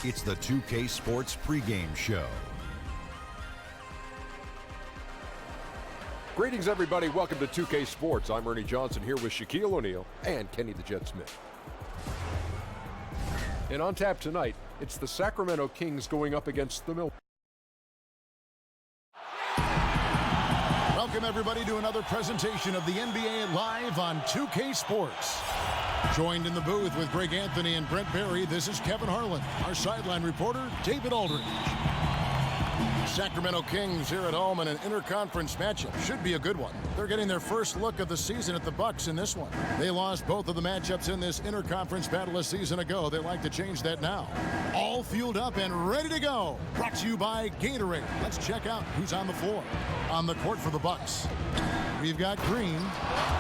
It's the 2K Sports pregame show. Greetings, everybody. Welcome to 2K Sports. I'm Ernie Johnson here with Shaquille O'Neal and Kenny the Jet Smith. And on tap tonight, it's the Sacramento Kings going up against the Milwaukee. Welcome, everybody, to another presentation of the NBA Live on 2K Sports. Joined in the booth with Greg Anthony and Brent Barry, this is Kevin Harlan. Our sideline reporter, David Aldridge. Sacramento Kings here at home in an interconference matchup. Should be a good one. They're getting their first look of the season at the Bucks in this one. They lost both of the matchups in this interconference battle a season ago. They'd like to change that now. All fueled up and ready to go. Brought to you by Gatorade. Let's check out who's on the floor. On the court for the Bucks, we've got Green,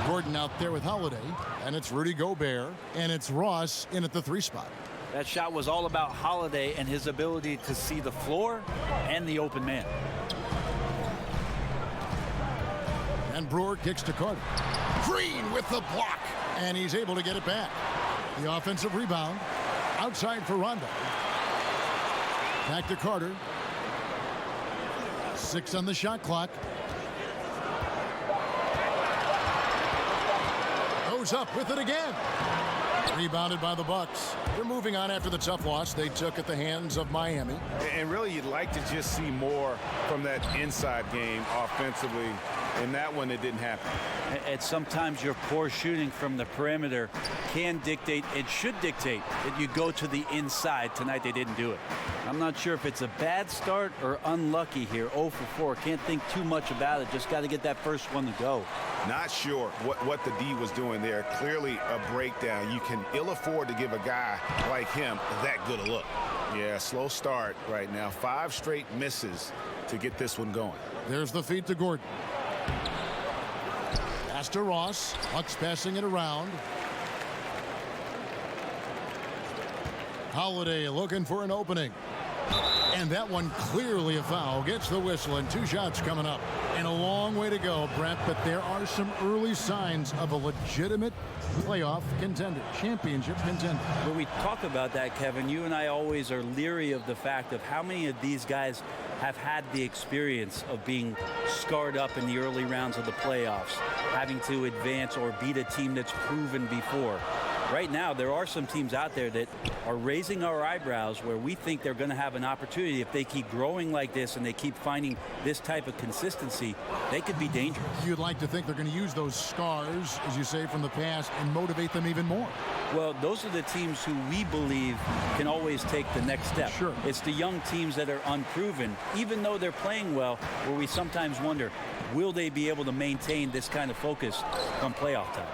Gordon out there with Holiday, and it's Rudy Gobert, and it's Ross in at the 3 spot. That shot was all about Holiday and his ability to see the floor and the open man. And Brewer kicks to Carter. Green with the block, and he's able to get it back. The offensive rebound outside for Rondo. Back to Carter. 6 on the shot clock. Goes up with it again. Rebounded by the Bucks. They're moving on after the tough loss they took at the hands of Miami. And really, you'd like to just see more from that inside game offensively. In that one, it didn't happen. And sometimes your poor shooting from the perimeter can dictate, it should dictate, that you go to the inside. Tonight, they didn't do it. I'm not sure if it's a bad start or unlucky here. 0 for 4. Can't think too much about it. Just got to get that first one to go. Not sure what the D was doing there. Clearly a breakdown. You can ill afford to give a guy like him that good a look. Yeah, slow start right now. 5 straight misses to get this one going. There's the feed to Gordon. Pass to Ross. Bucks passing it around. Holiday looking for an opening. And that one clearly a foul. Gets the whistle, and 2 shots coming up. And a long way to go, Brent, but there are some early signs of a legitimate playoff contender, championship contender. When we talk about that, Kevin, you and I always are leery of the fact of how many of these guys have had the experience of being scarred up in the early rounds of the playoffs, having to advance or beat a team that's proven before. Right now, there are some teams out there that are raising our eyebrows where we think they're going to have an opportunity. If they keep growing like this and they keep finding this type of consistency, they could be dangerous. You'd like to think they're going to use those scars, as you say, from the past and motivate them even more. Well, those are the teams who we believe can always take the next step. Sure. It's the young teams that are unproven, even though they're playing well, where we sometimes wonder, will they be able to maintain this kind of focus come playoff time?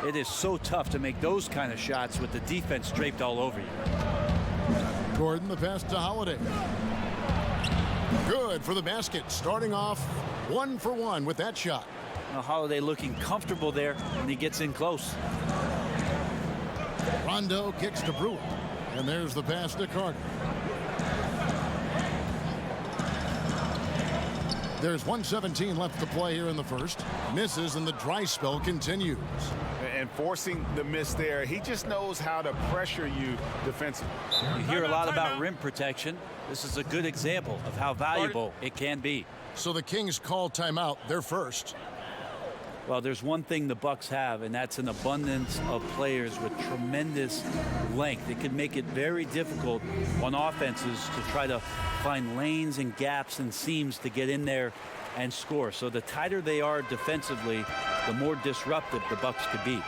It is so tough to make those kind of shots with the defense draped all over you. Gordon, the pass to Holiday. Good for the basket. Starting off 1 for 1 with that shot. Now Holiday looking comfortable there, and he gets in close. Rondo kicks to Brewer. And there's the pass to Carter. There's 1:17 left to play here in the first. Misses, and the dry spell continues. And forcing the miss there, he just knows how to pressure you defensively. You hear a lot about rim protection. This is a good example of how valuable it can be. So the Kings call timeout. They're first. Well, there's one thing the Bucks have, and that's an abundance of players with tremendous length. It can make it very difficult on offenses to try to find lanes and gaps and seams to get in there and score. So the tighter they are defensively, the more disruptive the Bucks could be.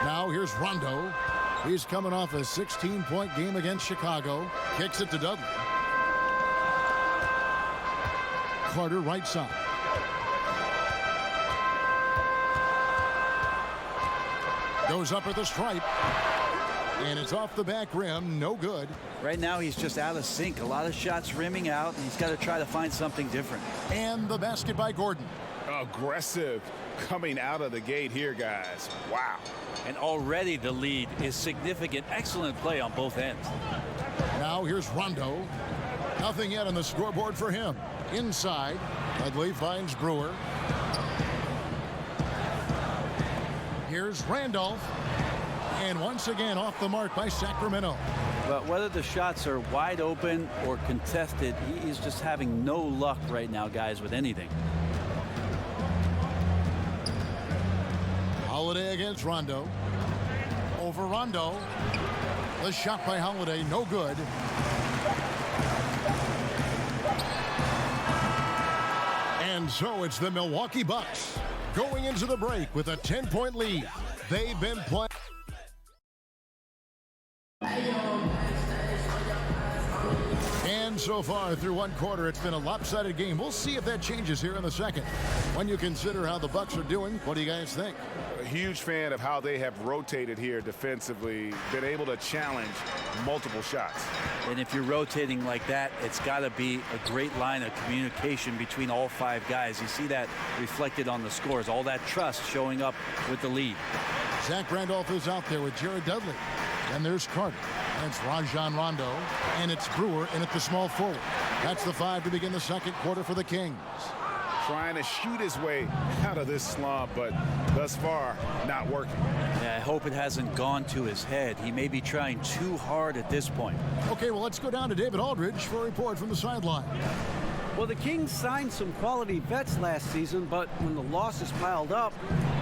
Now here's Rondo. He's coming off a 16-point game against Chicago. Kicks it to Dudley. Carter right side. Goes up at the stripe. And it's off the back rim. No good. Right now he's just out of sync. A lot of shots rimming out, and he's got to try to find something different. And the basket by Gordon. Aggressive coming out of the gate here, guys. Wow. And already the lead is significant. Excellent play on both ends. Now here's Rondo. Nothing yet on the scoreboard for him. Inside, Dudley finds Brewer. Here's Randolph. And once again off the mark by Sacramento. But whether the shots are wide open or contested, he is just having no luck right now, guys, with anything. Holiday against Rondo. Over Rondo. The shot by Holiday, no good. And so it's the Milwaukee Bucks going into the break with a 10-point lead. They've been playing. And so far through one quarter, it's been a lopsided game. We'll see if that changes here in the second. When you consider how the Bucks are doing, what do you guys think? A huge fan of how they have rotated here defensively, been able to challenge multiple shots. And if you're rotating like that, it's got to be a great line of communication between all 5 guys. You see that reflected on the scores, all that trust showing up with the lead. Zach Randolph is out there with Jared Dudley. And there's Carter. And it's Rajon Rondo. And it's Brewer in at the small forward. That's the 5 to begin the second quarter for the Kings. Trying to shoot his way out of this slump, but thus far, not working. Yeah, I hope it hasn't gone to his head. He may be trying too hard at this point. Okay, well, let's go down to David Aldridge for a report from the sideline. Well, the Kings signed some quality vets last season, but when the losses piled up,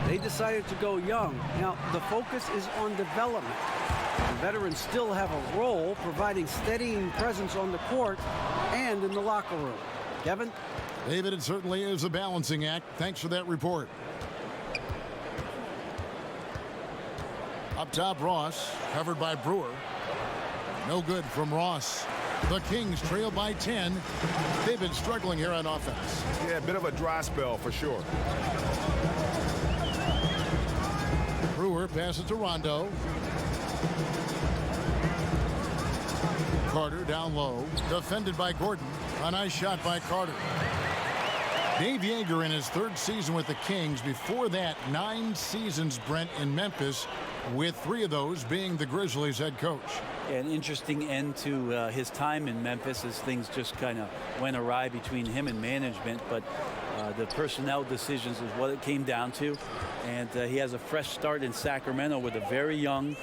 they decided to go young. Now, the focus is on development. The veterans still have a role providing steadying presence on the court and in the locker room. Kevin? David, it certainly is a balancing act. Thanks for that report. Up top, Ross, covered by Brewer. No good from Ross. The Kings trail by 10. They've been struggling here on offense. Yeah, a bit of a dry spell for sure. Brewer passes to Rondo. Carter down low. Defended by Gordon. A nice shot by Carter. Dave Yeager in his 3rd season with the Kings. Before that, 9 seasons, Brent, in Memphis, with 3 of those being the Grizzlies head coach. An interesting end to his time in Memphis as things just kind of went awry between him and management. But the personnel decisions is what it came down to. And he has a fresh start in Sacramento with a very young,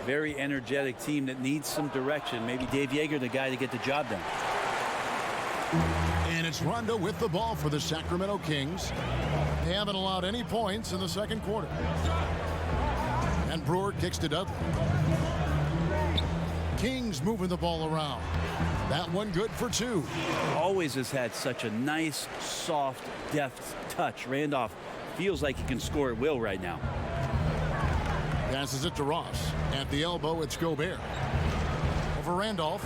very energetic team that needs some direction. Maybe Dave Yeager, the guy to get the job done. And it's Rondo with the ball for the Sacramento Kings. They haven't allowed any points in the second quarter. And Brewer kicks to Dudley. Kings moving the ball around. That one good for 2. Always has had such a nice, soft, deft touch. Randolph feels like he can score at will right now. Passes it to Ross. At the elbow, it's Gobert. Over Randolph.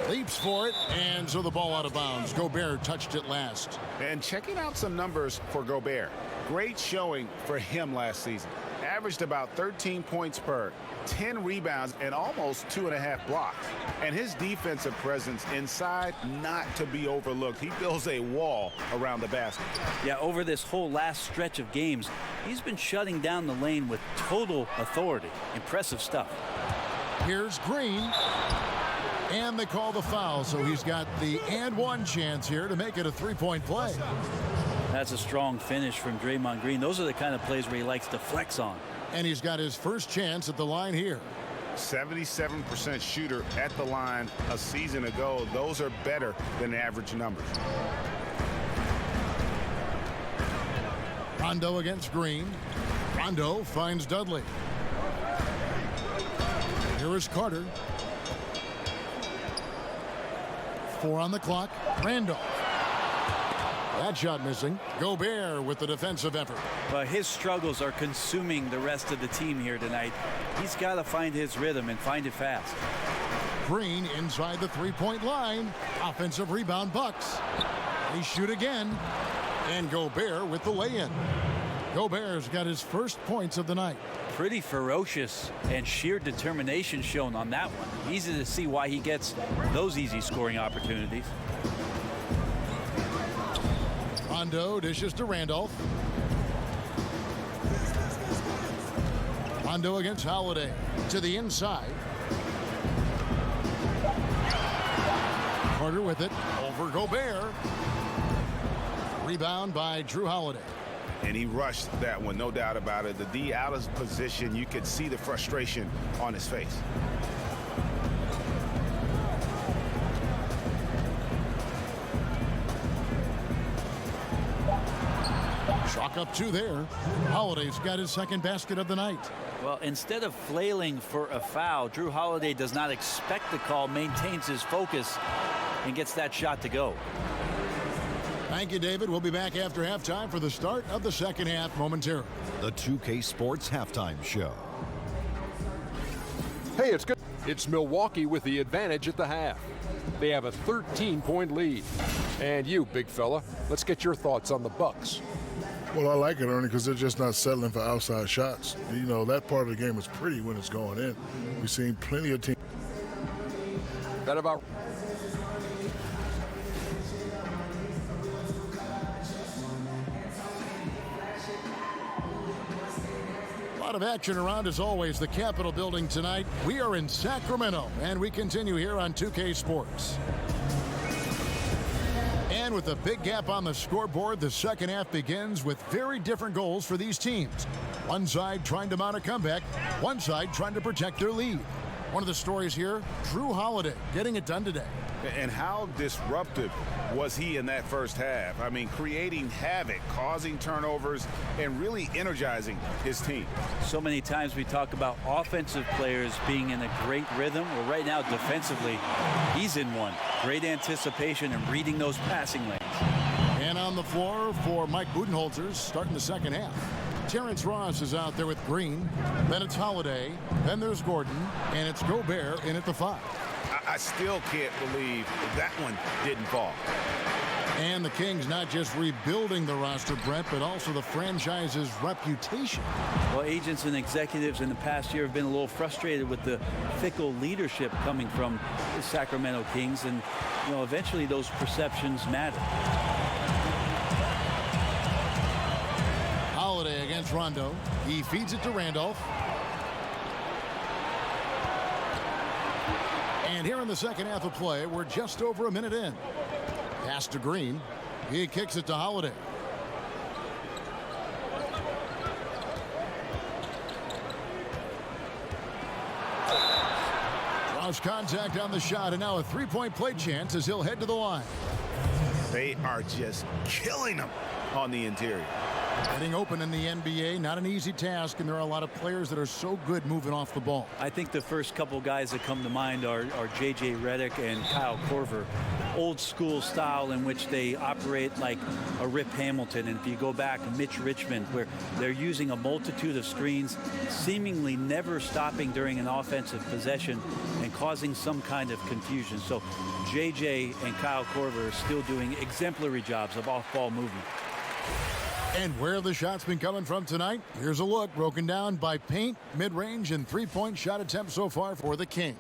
Leaps for it, and so the ball out of bounds. Gobert touched it last. And checking out some numbers for Gobert. Great showing for him last season. Averaged about 13 points per, 10 rebounds, and almost 2.5 blocks. And his defensive presence inside, not to be overlooked. He builds a wall around the basket. Yeah, over this whole last stretch of games, he's been shutting down the lane with total authority. Impressive stuff. Here's Green. And they call the foul, so he's got the and one chance here to make it a 3-point play. That's a strong finish from Draymond Green. Those are the kind of plays where he likes to flex on. And he's got his first chance at the line here. 77% shooter at the line a season ago. Those are better than average numbers. Rondo against Green. Rondo finds Dudley. Here is Carter. 4 on the clock. Randolph. That shot missing. Gobert with the defensive effort. But his struggles are consuming the rest of the team here tonight. He's got to find his rhythm and find it fast. Green inside the 3-point line. Offensive rebound, Bucks. They shoot again. And Gobert with the lay-in. Gobert's got his first points of the night. Pretty ferocious and sheer determination shown on that one. Easy to see why he gets those easy scoring opportunities. Rondo dishes to Randolph. Rondo against Holiday. To the inside. Carter with it. Over Gobert. Rebound by Drew Holiday. and he rushed that one, no doubt about it. The D out of position. You could see the frustration on his face. Chalk up 2 there. Holiday's got his second basket of the night. Well, instead of flailing for a foul, Drew Holiday does not expect the call, maintains his focus, and gets that shot to go. Thank you, David. We'll be back after halftime for the start of the second half momentarily. The 2K Sports Halftime Show. Hey, it's good. It's Milwaukee with the advantage at the half. They have a 13-point lead. And you, big fella, let's get your thoughts on the Bucks. Well, I like it, Ernie, because they're just not settling for outside shots. You know, that part of the game is pretty when it's going in. We've seen plenty of teams. That about... A lot of action around, as always, the Capitol building tonight. We are in Sacramento, and we continue here on 2K Sports. And with a big gap on the scoreboard, the second half begins with very different goals for these teams. One side trying to mount a comeback, one side trying to protect their lead. One of the stories here, Drew Holiday getting it done today. And how disruptive was he in that first half? I mean, creating havoc, causing turnovers, and really energizing his team. So many times we talk about offensive players being in a great rhythm. Well, right now, defensively, he's in one. Great anticipation and reading those passing lanes. And on the floor for Mike Budenholzer starting the second half. Terrence Ross is out there with Green. Then it's Holiday. Then there's Gordon. And it's Gobert in at the 5. I still can't believe that one didn't fall. And the Kings not just rebuilding the roster, Brett, but also the franchise's reputation. Well, agents and executives in the past year have been a little frustrated with the fickle leadership coming from the Sacramento Kings, and you know, eventually those perceptions matter. Holiday against Rondo. He feeds it to Randolph. And here in the second half of play, we're just over a minute in. Pass to Green. He kicks it to Holiday. Draws contact on the shot, and now a three-point play chance as he'll head to the line. They are just killing them on the interior. Getting open in the NBA, not an easy task, and there are a lot of players that are so good moving off the ball. I think the first couple guys that come to mind are J.J. Redick and Kyle Korver. Old school style in which they operate like a Rip Hamilton. And if you go back, Mitch Richmond, where they're using a multitude of screens, seemingly never stopping during an offensive possession and causing some kind of confusion. So J.J. and Kyle Korver are still doing exemplary jobs of off-ball movement. And where have the shots been coming from tonight? Here's a look broken down by paint, mid-range, and three-point shot attempts so far for the Kings.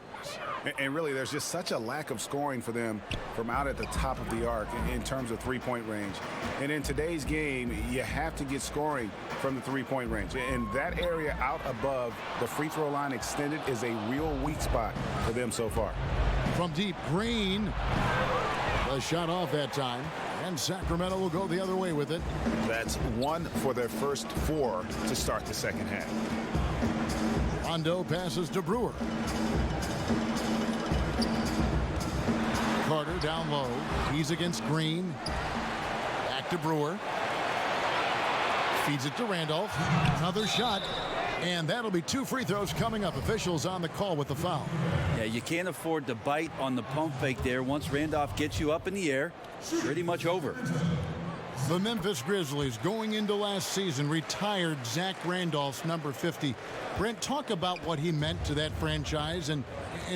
And really, there's just such a lack of scoring for them from out at the top of the arc in terms of three-point range. And in today's game, you have to get scoring from the three-point range. And that area out above the free throw line extended is a real weak spot for them so far. From deep, Green. The shot off that time. And Sacramento will go the other way with it. That's one for their first 4 to start the second half. Rondo passes to Brewer. Carter down low. He's against Green. Back to Brewer. Feeds it to Randolph. Another shot. And that'll be 2 free throws coming up. Officials on the call with the foul. Yeah, you can't afford to bite on the pump fake there. Once Randolph gets you up in the air, pretty much over. The Memphis Grizzlies, going into last season, retired Zach Randolph's number 50. Brent, talk about what he meant to that franchise and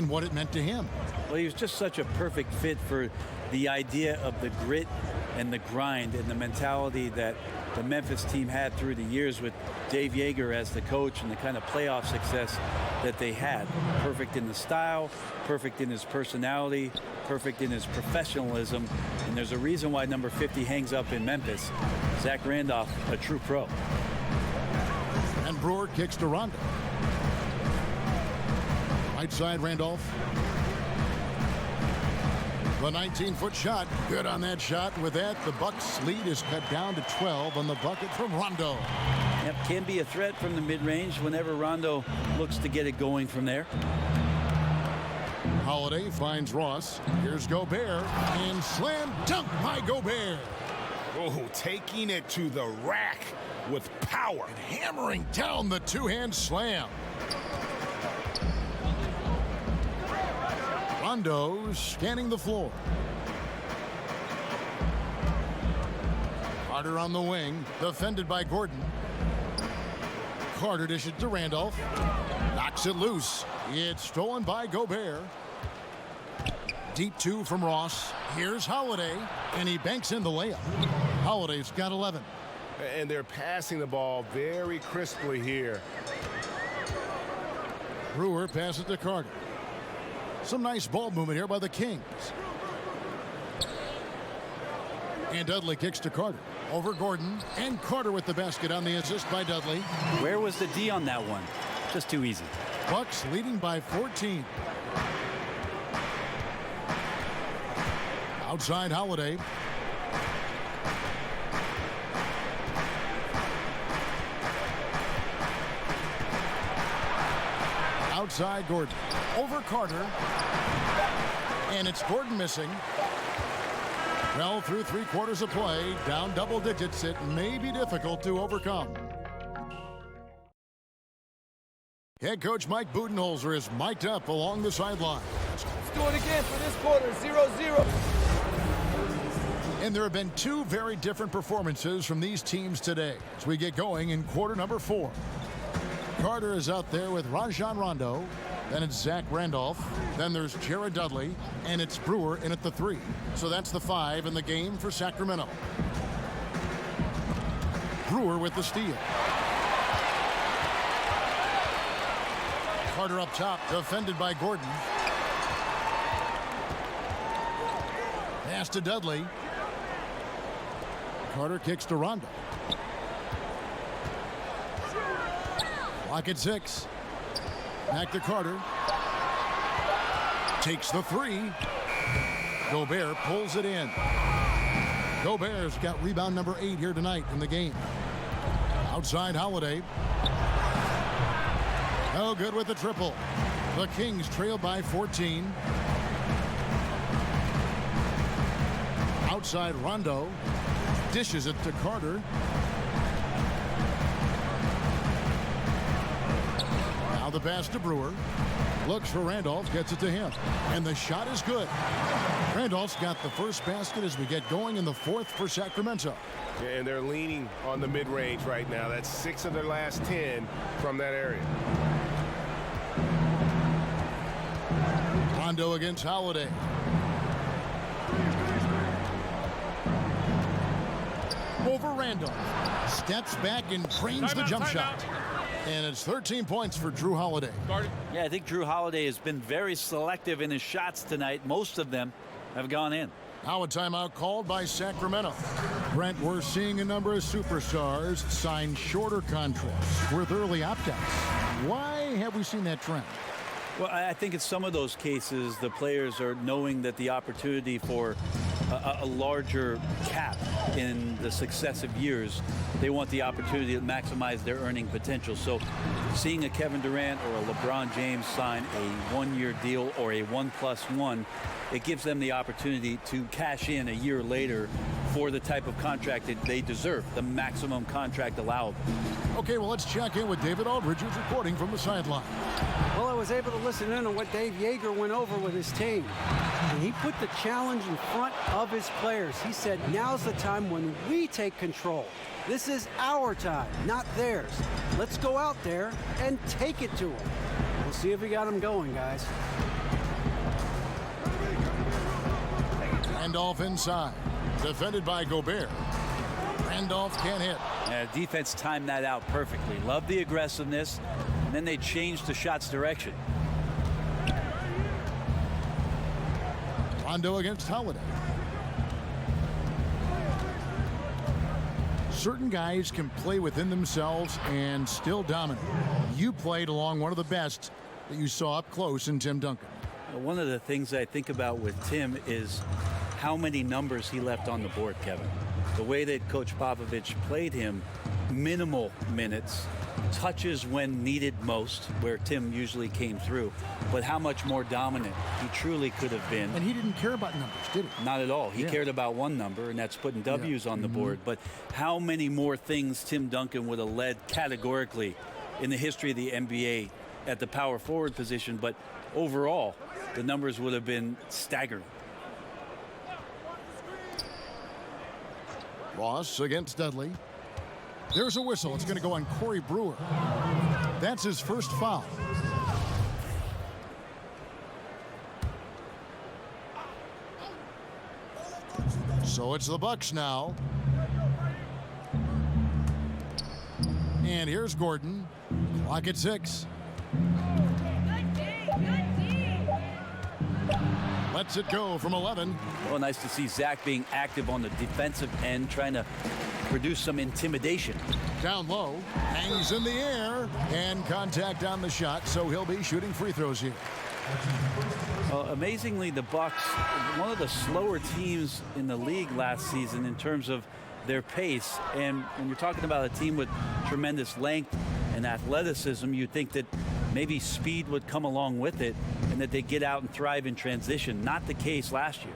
what it meant to him. Well, he was just such a perfect fit for the idea of the grit and the grind and the mentality that the Memphis team had through the years with Dave Yeager as the coach and the kind of playoff success that they had. Perfect in the style, perfect in his personality, perfect in his professionalism. And there's a reason why number 50 hangs up in Memphis. Zach Randolph, a true pro. And Brewer kicks to Rondo. Right side, Randolph. The 19-foot shot, good on that shot. With that, the Bucks' lead is cut down to 12 on the bucket from Rondo. Yep, can be a threat from the mid-range whenever Rondo looks to get it going from there. Holiday finds Ross. Here's Gobert, and slam dunk by Gobert. Oh, taking it to the rack with power. And hammering down the two-hand slam. Rondo scanning the floor. Carter on the wing, defended by Gordon. Carter dishes to Randolph. Knocks it loose. It's stolen by Gobert. Deep two from Ross. Here's Holiday, and he banks in the layup. Holiday's got 11. And they're passing the ball very crisply here. Brewer passes to Carter. Some nice ball movement here by the Kings. And Dudley kicks to Carter. Over Gordon, and Carter with the basket on the assist by Dudley. Where was the D on that one? Just too easy. Bucks leading by 14. Outside Holiday. Outside Gordon. Over Carter. And it's Gordon missing. Well, through 3 quarters of play, down double digits, it may be difficult to overcome. Head coach Mike Budenholzer is mic'd up along the sideline. Let's do it again for this quarter, 0-0. And there have been 2 very different performances from these teams today as we get going in quarter number 4. Carter is out there with Rajon Rondo. Then it's Zach Randolph. Then there's Jared Dudley. And it's Brewer in at the 3. So that's the 5 in the game for Sacramento. Brewer with the steal. Carter up top, defended by Gordon. Pass to Dudley. Carter kicks to Rondo. Clock at 6. Back to Carter. Takes the 3. Gobert pulls it in. Gobert's got rebound number 8 here tonight in the game. Outside Holiday. No good with the triple. The Kings trail by 14. Outside Rondo. Dishes it to Carter. Now the pass to Brewer. Looks for Randolph, gets it to him. And the shot is good. Randolph's got the first basket as we get going in the 4th for Sacramento. And they're leaning on the mid-range right now. That's 6 of their last 10 from that area. Rondo against Holiday. Over Randolph. Steps back and drains the jump shot. And it's 13 points for Drew Holiday. Yeah, I think Drew Holiday has been very selective in his shots tonight. Most of them have gone in. Now a timeout called by Sacramento. Brent, we're seeing a number of superstars sign shorter contracts with early opt-outs. Why have we seen that trend? Well, I think in some of those cases, the players are knowing that the opportunity for a larger cap in the successive years, they want the opportunity to maximize their earning potential. So seeing a Kevin Durant or a LeBron James sign a 1-year deal or a 1+1, it gives them the opportunity to cash in a year later for the type of contract that they deserve, the maximum contract allowable. Okay, well, let's check in with David Aldridge, who's reporting from the sideline. Well, I was able to listen in on what Dave Yeager went over with his team. And he put the challenge in front of his players. He said, now's the time when we take control. This is our time, not theirs. Let's go out there and take it to them. We'll see if we got them going, guys. Randolph inside. Defended by Gobert. Randolph can't hit. Yeah, defense timed that out perfectly. Love the aggressiveness, and then they changed the shot's direction. Rondo against Holiday. Certain guys can play within themselves and still dominate. You played along one of the best that you saw up close in Tim Duncan. One of the things I think about with Tim is how many numbers he left on the board, Kevin. The way that Coach Popovich played him, minimal minutes, touches when needed most, where Tim usually came through, but how much more dominant he truly could have been. And he didn't care about numbers, did he? Not at all. He cared about one number, and that's putting W's on the board. But how many more things Tim Duncan would have led categorically in the history of the NBA at the power forward position, but overall, the numbers would have been staggering. Ross against Dudley. There's a whistle. It's going to go on Corey Brewer. That's his first foul. So it's the Bucks now. And here's Gordon. Clock at 6. Lets it go from 11. Well, nice to see Zach being active on the defensive end, trying to produce some intimidation. Down low, hangs in the air, and contact on the shot, so he'll be shooting free throws here. Amazingly, the Bucks, one of the slower teams in the league last season in terms of their pace. And when you're talking about a team with tremendous length and athleticism, you'd think that maybe speed would come along with it and that they get out and thrive in transition. Not the case last year.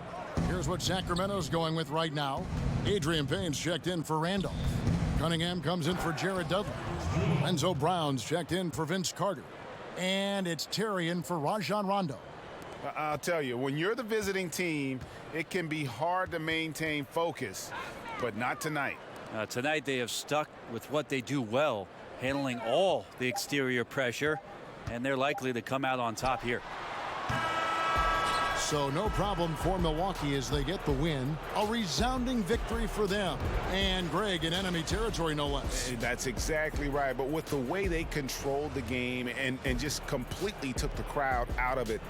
Here's what Sacramento's going with right now. Adrian Payne's checked in for Randolph. Cunningham comes in for Jared Dudley. Renzo Brown's checked in for Vince Carter. And it's Terry in for Rajon Rondo. I'll tell you, when you're the visiting team, it can be hard to maintain focus, but not tonight. Tonight they have stuck with what they do well, handling all the exterior pressure, and they're likely to come out on top here. So no problem for Milwaukee as they get the win. A resounding victory for them. And Greg in enemy territory, no less. That's exactly right. But with the way they controlled the game and just completely took the crowd out of it,